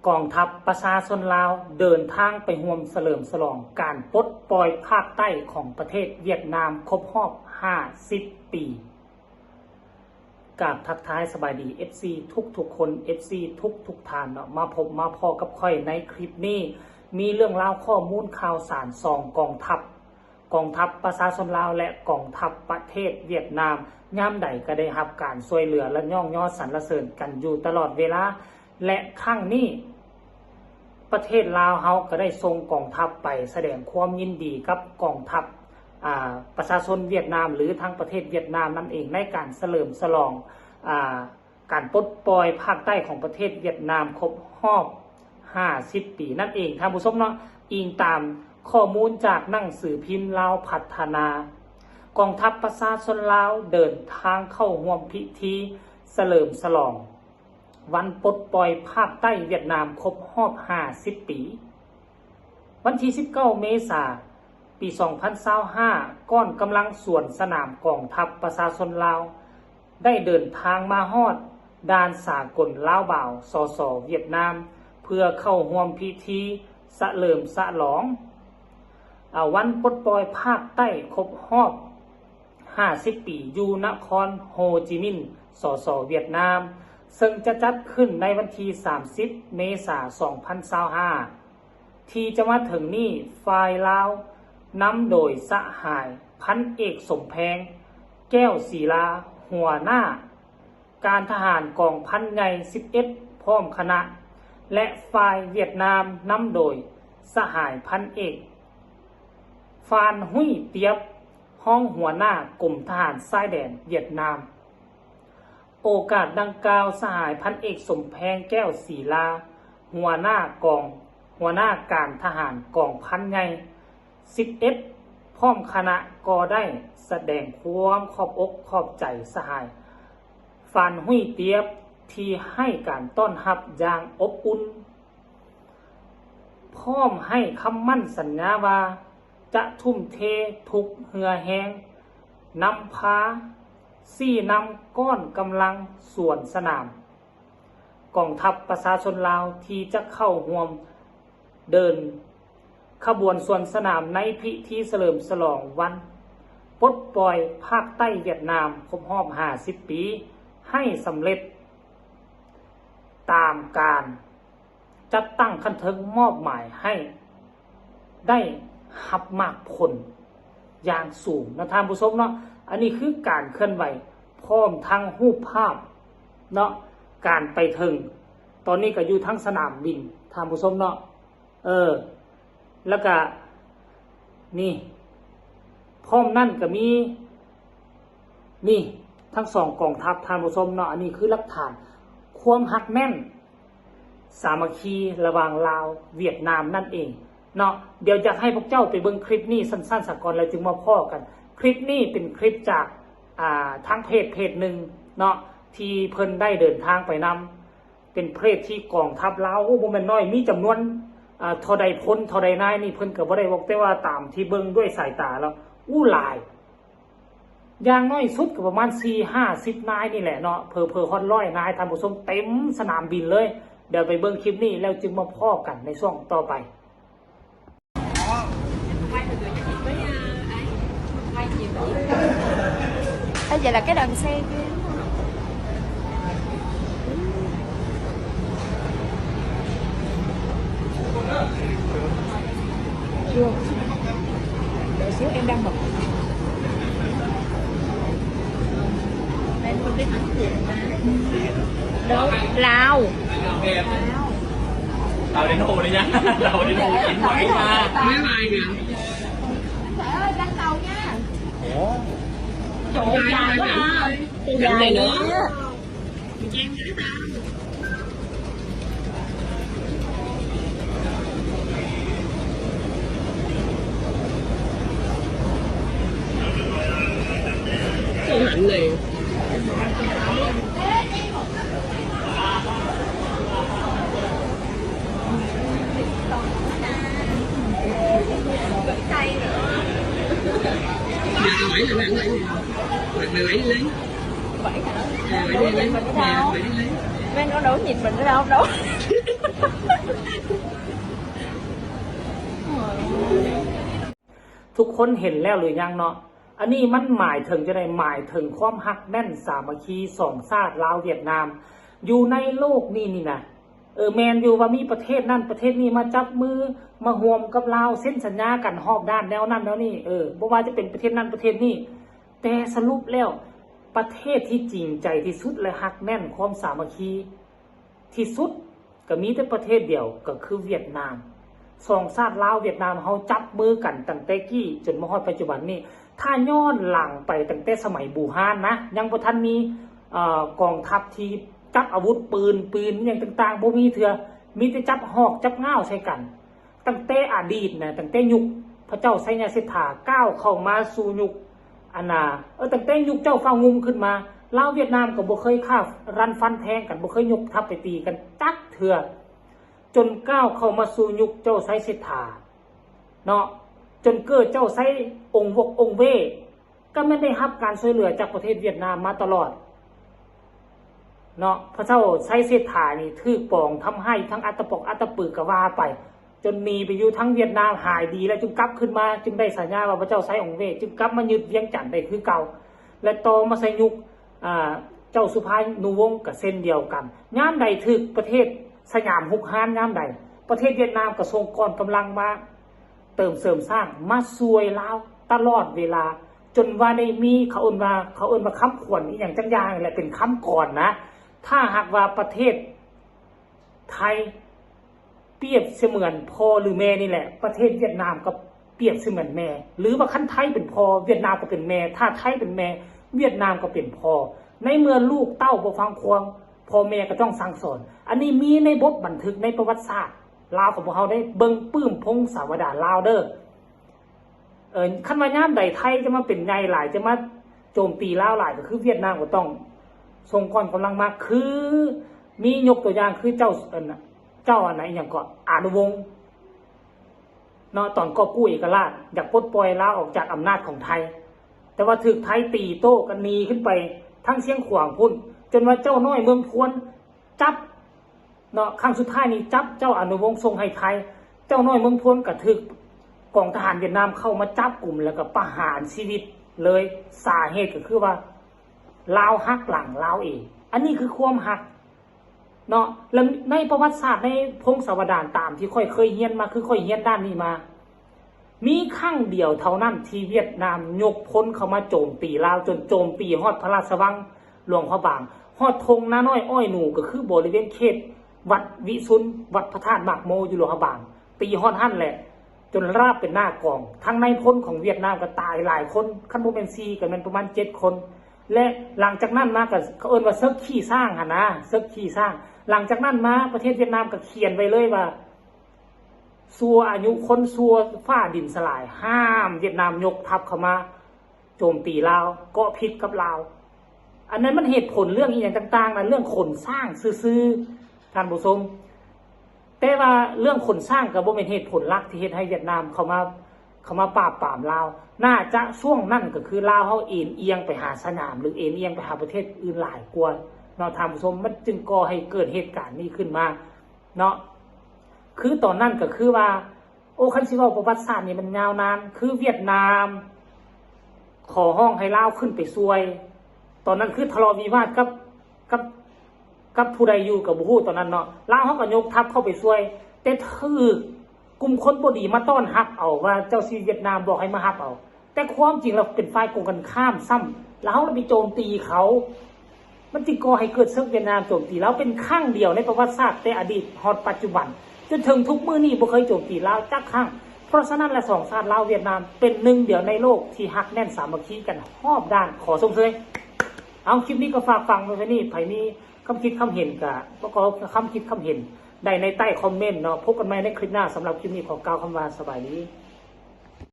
กองทัพประชาชนลาวเดินทางไปร่วมเฉลิมฉลองการปลดปล่อยภาคใต้ของประเทศเวียดนามครบรอบ 50 ปีกราบทักทายสบายดี FC ทุกคน FC ทุกท่านเนาะมาพบมาพอกับค่อยในคลิปนี้มีเรื่องราวข้อมูลข่าวสาร2กองทัพประชาชนลาวและกองทัพประเทศเวียดนามย่ำใดก็ได้รับการช่วยเหลือและย่องย่อสรรเสริญกันอยู่ตลอดเวลาและครั้งนี้ประเทศลาวเฮาก็ได้ส่งกองทัพไปแสดงความยินดีกับกองทัพประชาชนเวียดนามหรือทั้งประเทศเวียดนามนั่นเองในการเฉลิมฉลองการปลดปล่อยภาคใต้ของประเทศเวียดนามครบรอบ 50 ปีนั่นเองท่านผู้ชมเนาะอิงตามข้อมูลจากหนังสือพิมพ์ลาวพัฒนากองทัพประชาชนลาวเดินทางเข้าร่วมพิธีเฉลิมฉลองวันปลดปล่อยภาคใต้เวียดนามครบรอบ 50 ปีวันที่ 19 เมษายน ปี 2025ก้อนกำลังส่วนสนามกองทัพประชาชนลาวได้เดินทางมาฮอดด่านสากลลาวบ่าวสสเวียดนามเพื่อเข้าร่วมพิธีเฉลิมฉลองวันปลดปล่อยภาคใต้ครบรอบ 50 ปีอยู่นครโฮจิมินห์สสเวียดนามซึ่งจะจัดขึ้นในวันที่ 30 เมษายน 2025ที่จะมาถึงนี้ฝ่ายลาวนำโดยสหายพันเอกสมแพงแก้วศิลาหัวหน้าการทหารกองพันใหญ่ 11 พร้อมคณะและฝ่ายเวียดนามนำโดยสหายพันเอกฟานหุ้ยเตียบห้องหัวหน้ากรมทหารชายแดนเวียดนามโอกาสดังกล่าวสหายพันเอกสมแพงแก้วศิลาหัวหน้าการทหารกองพันใหญ่11 พร้อมคณะก็ได้แสดงความขอบอกขอบใจสหายฟานหุ้ยเตียบที่ให้การต้อนรับอย่างอบอุ่นพร้อมให้คำมั่นสัญญาว่าจะทุ่มเททุกเหือแหงนำพานำก้อนกำลังส่วนสนามกองทัพประชาชนลาวที่จะเข้าร่วมเดินขบวนส่วนสนามในพิธีเฉลิมฉลองวันปลดปล่อยภาคใต้เวียดนามครบรอบ 50 ปีให้สำเร็จตามการจัดตั้งคันเทิงมอบหมายให้ได้หับมากผลอย่างสูงนะท่านผู้ชมเนาะอันนี้คือการเคลื่อนไหวพร้อมทั้งรูปภาพเนาะการไปถึงตอนนี้ก็อยู่ทั้งสนามบินท่านผู้ชมเนาะแล้วก็นี่พร้อมนั่นก็มีนี่ทั้งสองกองทัพท่านผู้ชมเนาะอันนี้คือหลักฐานความหักแน่นสามัคคีระหว่างลาวเวียดนามนั่นเองเนาะเดี๋ยวจะให้พวกเจ้าไปเบิ่งคลิปนี้สั้นๆสักก่อนแล้วจึงมาพ้อกันคลิปนี้เป็นคลิปจากทั้งเพจหนึ่งเนาะที่เพิ่นได้เดินทางไปนำเป็นเพจที่กองทัพลาวโอ้บ่แม่นน้อยมีจำนวนเท่าใดพลเท่าใดนายนี่เพิ่นก็บ่ได้บอกแต่ว่าตามที่เบิ่งด้วยสายตาแล้วหลายอย่างน้อยสุดก็ประมาณ 4-50 นายนี่แหละเนาะเพอฮอด100 นายท่านผู้ชมเต็มสนามบินเลยเดี๋ยวไปเบิ่งคลิปนี้แล้วจึงมาพ้อกันในช่วงต่อไปvậy là cái đoàn xe kia chưa đợi xíu em đang bật đây không biết đâu Lào Tàu đến hồ đi nha. Tàu đến hồ chuyển ngoại nha. Máy bay kìa. Trời ơi, đánh tàu nha. Ủa? Trời ơi, dài quá à. Dài nữa. Trang nữa ta. Cái lạnh này. Bảy là ăn lấy. 17 đi lấy. 7 hả? 7 đi lấy. 7 đi lấy. Mấy nó đâu nhìn mình nữa đâu đâu. ทุกคนเห็นแล้วหรือยังเนาะอันนี้มันหมายถึงจะได้หมายถึงความหักแน่นสามัคคีสองชาติลาวเวียดนาม อยู่ในโลกนี้นี่นะแมนอยู่ว่ามีประเทศนั่นประเทศนี้มาจับมือมาห่วมกับลาวเส้นสัญญากันหอบด้านแนวนั้นแล้วนี่บ่ว่าจะเป็นประเทศนั้นประเทศนี้แต่สรุปแล้วประเทศที่จริงใจที่สุดและหักแน่นความสามัคคีที่สุดก็มีแต่ประเทศเดียวก็คือเวียดนามสองชาติลาวเวียดนามเขาจับมือกันตั้งแต่กี้จนมาฮอดปัจจุบันนี้ถ้าย้อนหลังไปตั้งแต่สมัยบูฮานนะยังบ่ทันมีกองทัพที่จับอาวุธปืนอย่างต่างๆบ่มีเถื่อมีแต่จับหอกจับง่าวใส่กันตั้งแต่อดีตนะตั้งแต่ยุคพระเจ้าไสยสิทธาก้าวเข้ามาสู่ยุคตั้งแต่ยุคเจ้าฟ้างุมขึ้นมาลาวเวียดนามก็บ่เคยฆ่ารันฟันแทงกันบ่เคยยกทัพไปตีกันจักเถื่อจนก้าวเข้ามาสู่ยุคเจ้าไสยสิทธาเนาะจนเกิดเจ้าไสองค์วกองค์เวก็ไม่ได้รับการช่วยเหลือจากประเทศเวียดนามมาตลอดเนาะพระเจ้าไสยสิทธานี่ถือปองทำให้ทั้งอัตปอกอัตปึกก็ว่าไปจนมีไปอยู่ทั้งเวียดนามหายดีแล้วจึงกลับขึ้นมาจึงได้สัญญาว่าพระเจ้าไสยองค์เวจึงกลับมายึดเวียงจันทน์ได้คือเก่าและต่อมาใส่ยุคเจ้าสุภานุวงศ์กับเส้นเดียวกันยามใดถึกประเทศสยามฮุกฮานยามใดประเทศเวียดนามก็ส่งก่อนกำลังมาเติมเสริมสร้างมาช่วยลาวตลอดเวลาจนว่าได้มีเขาเอิ้นว่าค้ำขวัญอีอย่างจังอย่างแหละเป็นค้ำก่อนนะถ้าหากว่าประเทศไทยเปรียบเสมือนพ่อหรือแม่นี่แหละประเทศเวียดนามก็เปรียบเสมือนแม่หรือว่าคันไทยเป็นพ่อเวียดนามก็เป็นแม่ถ้าไทยเป็นแม่เวียดนามก็เป็นพ่อในเมื่อลูกเต้าบ่ฟังความพ่อแม่ก็ต้องสั่งสอนอันนี้มีในบทบันทึกในประวัติศาสตร์ลาวของพวกเราได้เบิ่งปื้มพงศาวดารลาวเด้อคันว่ายามใดไทยจะมาเป็นใหญ่หลายจะมาโจมตีลาวหลายก็คือเวียดนามก็ต้องส่งก่อนกำลังมาคือมียกตัวอย่างคือเจ้าอันไหนอย่างก็อานุวงศ์เนาะตอนก็กู้เอกราชอยากปลดปล่อยลาวออกจากอำนาจของไทยแต่ว่าถึกไทยตีโต้กันนีขึ้นไปทั้งเชียงขวางพุ่นจนว่าเจ้าน้อยเมืองพวนจับเนาะครั้งสุดท้ายนี้จับเจ้าอนุวงศ์ทรงให้ไทยเจ้าน้อยเมืองพวนก็ถึกกองทหารเวียดนามเข้ามาจับกลุ่มแล้วก็ประหารชีวิตเลยสาเหตุก็คือว่าลาวหักหลังลาวเองอันนี้คือความหักเนาะแล้วในประวัติศาสตร์ในพงศาวดารตามที่ค่อยเคยเฮียนมาคือค่อยเฮียนด้านนี้มามีครั้งเดียวเท่านั้นที่เวียดนามยกพลเข้ามาโจมตีลาวจนโจมตีฮอดพระราชวังหลวงพระบางฮอดธงนาน้อยอ้อยหนูก็คือบริเวณเขตวัดวิสุนวัดพระธาตุหมากโมอยู่หลวงพระบางตีฮอดหั่นแหละจนราบเป็นหน้ากองทั้งในพลของเวียดนามก็ตายหลายคนคันบ่แม่น4ก็แม่นประมาณ7คนและหลังจากนั้นมาก็เขาเอิ้นว่าเซิกขี้สร้างหั่นนะเซิกขี้สร้างหลังจากนั้นมาประเทศเวียดนามก็เขียนไว้เลยว่าซัวอายุคนซัวฟ้าดินสลายห้ามเวียดนามยกทัพเข้ามาโจมตีลาวเกาะพิษกับลาวอันนั้นมันเหตุผลเรื่องอีกอย่างต่างๆนะเรื่องขนสร้างซื่อๆท่านผู้ชมแต่ว่าเรื่องขนสร้างก็บ่เป็นเหตุผลหลักที่เฮ็ดให้เวียดนามเข้ามาปราบปรามลาวน่าจะช่วงนั้นก็คือลาวเฮาเอียงไปหาสนามหรือเอียงไปหาประเทศอื่นหลายกว่าเนาะท่านผู้ชมมันจึงก่อให้เกิดเหตุการณ์นี้ขึ้นมาเนาะคือตอนนั้นก็คือว่าคันสิเว้าประวัติศาสตร์นี่มันยาวนานคือเวียดนามขอห้องให้ลาวขึ้นไปช่วยตอนนั้นคือทะเลาะวิวาทกับผู้ใดอยู่กับบ่ฮู้ตอนนั้นเนาะลาวเฮาก็ยกทัพเข้าไปช่วยแต่ถือกลุ่มคนบ่ดีมาต้อนรับเอาว่าเจ้าซีเวียดนามบอกให้มารับเอาแต่ความจริงแล้วเป็นฝ่ายตรงกันข้ามซ้ำแล้วเราไปโจมตีเขามันจึงก่อให้เกิดศึกเวียดนามโจมตีแล้วเป็นครั้งเดียวในประวัติศาสตร์แต่อดีตฮอดปัจจุบันจนถึงทุกมื้อนี้บ่เคยโจมตีลาวจักครั้งเพราะฉะนั้นและสองชาติลาวเวียดนามเป็นหนึ่งเดียวในโลกที่ฮักแน่นสามัคคีกันรอบด้านขอส่งเสริมเอาคลิปนี้ก็ฝากฟังไว้นี่ไผมีคำคิดคำเห็นก็ขอคำคิดคำเห็นได้ในใต้คอมเมนต์เนาะพบกันใหม่ในคลิปหน้าสำหรับคลิปนี้ขอกล่าวคำว่าสบายดี